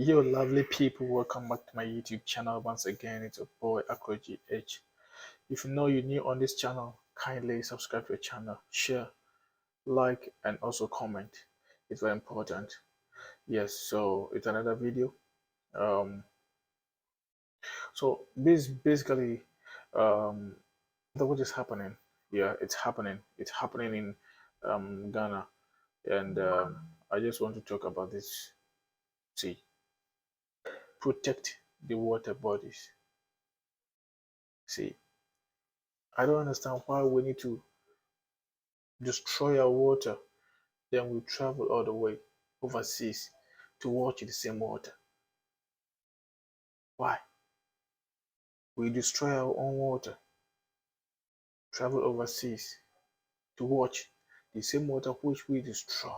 Yo, lovely people, welcome back to my YouTube channel once again. It's your boy AKRO GH. If you know you're new on this channel, kindly subscribe to the channel, share, like, and also comment. It's very important. Yes, so it's another video. Um, so this basically, um, what is happening? Yeah, it's happening. It's happening in Ghana, and I just want to talk about this. See, protect the water bodies. See, I don't understand why we need to destroy our water, then we travel all the way overseas to watch the same water. Why? We destroy our own water, travel overseas to watch the same water which we destroyed.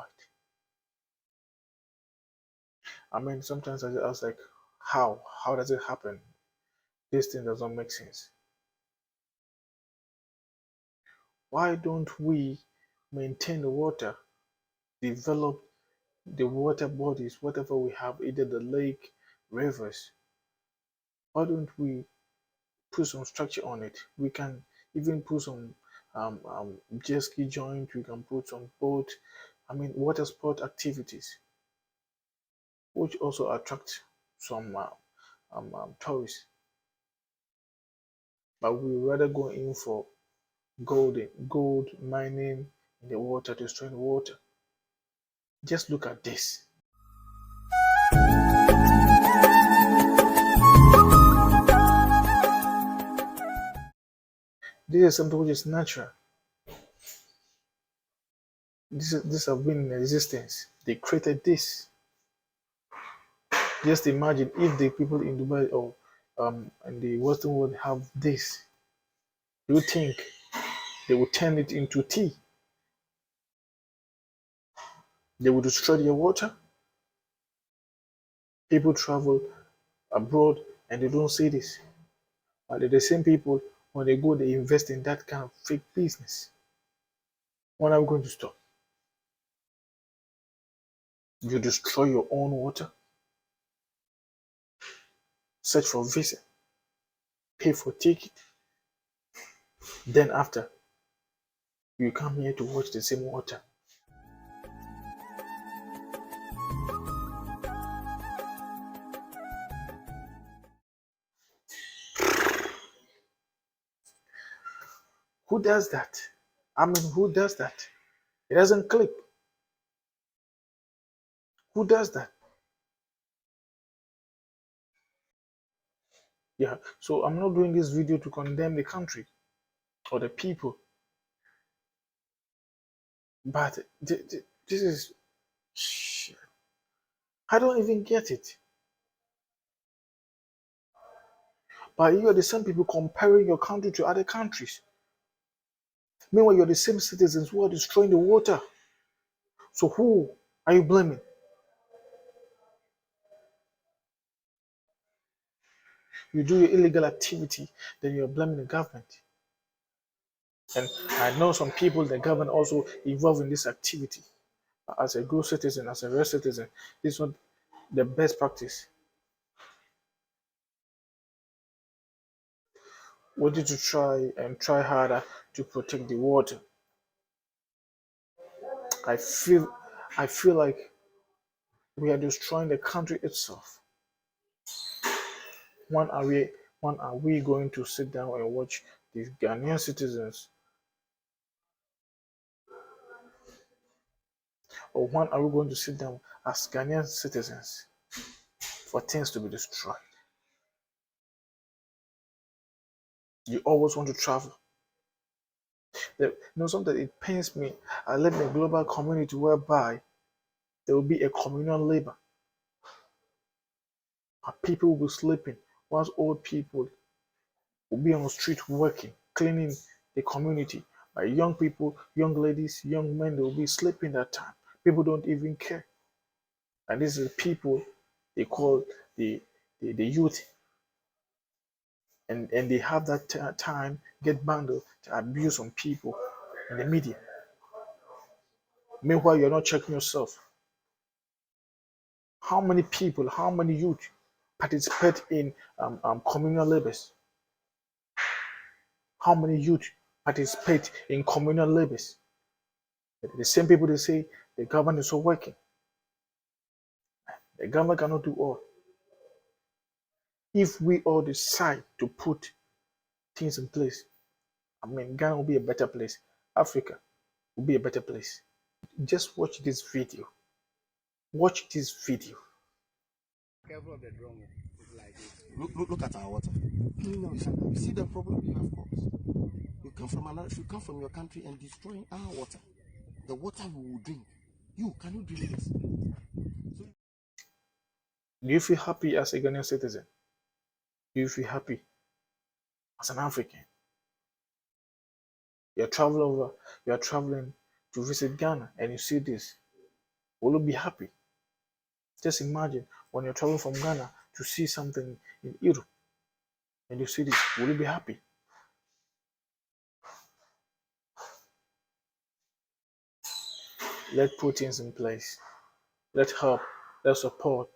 I mean, sometimes I just ask like, how? How does it happen? This thing doesn't make sense. Why don't we maintain the water, develop the water bodies, whatever we have, either the lake, rivers? Why don't we put some structure on it? We can even put some jet ski joint. We can put some boat. I mean, water sport activities, which also attract some tourists. But we rather go in for gold mining in the water, destroying the water. Just look at this. This is something which is natural. This have been in existence. They created this. Just imagine if the people in Dubai or in the Western world have this. Do you think they will turn it into tea? They will destroy their water? People travel abroad and they don't see this. But they're the same people, when they go, they invest in that kind of fake business. When are we going to stop? You destroy your own water, search for visa, pay for ticket, then after, you come here to watch the same water. Who does that? I mean, who does that? It doesn't click. Who does that? Yeah, so I'm not doing this video to condemn the country or the people, but this is shit. I don't even get it. But you are the same people comparing your country to other countries. Meanwhile, you're the same citizens who are destroying the water. So who are you blaming? You do your illegal activity, then you're blaming the government. And I know some people, the government also involved in this activity. As a good citizen, as a real citizen, this is not the best practice. We need to try harder to protect the water. I feel like we are destroying the country itself. When are we going to sit down and watch these Ghanaian citizens? Or when are we going to sit down as Ghanaian citizens for things to be destroyed? You always want to travel. Something it pains me. I live in a global community whereby there will be a communal labor. People will be sleeping, whilst old people will be on the street working, cleaning the community. Young people, young ladies, young men, they will be sleeping that time. People don't even care. And this is the people they call the youth. And they have that time, get bundled to abuse on people in the media. Meanwhile, you're not checking yourself. How many people, how many youth participate in communal labors? How many youth participate in communal labors? The same people they say the government is not working. The government cannot do all. If we all decide to put things in place, I mean, Ghana will be a better place. Africa will be a better place. Just watch this video. Watch this video. Careful of the drum. Like look at our water. You see the problem you have caused. You come from your country and destroying our water. The water we will drink. You cannot drink it. Do you feel happy as a Ghanaian citizen? Do you feel happy as an African? You're traveling to visit Ghana and you see this. Will you be happy? Just imagine when you're traveling from Ghana to see something in Europe and you see this, will you be happy? Let's put things in place. Let's help. Let's support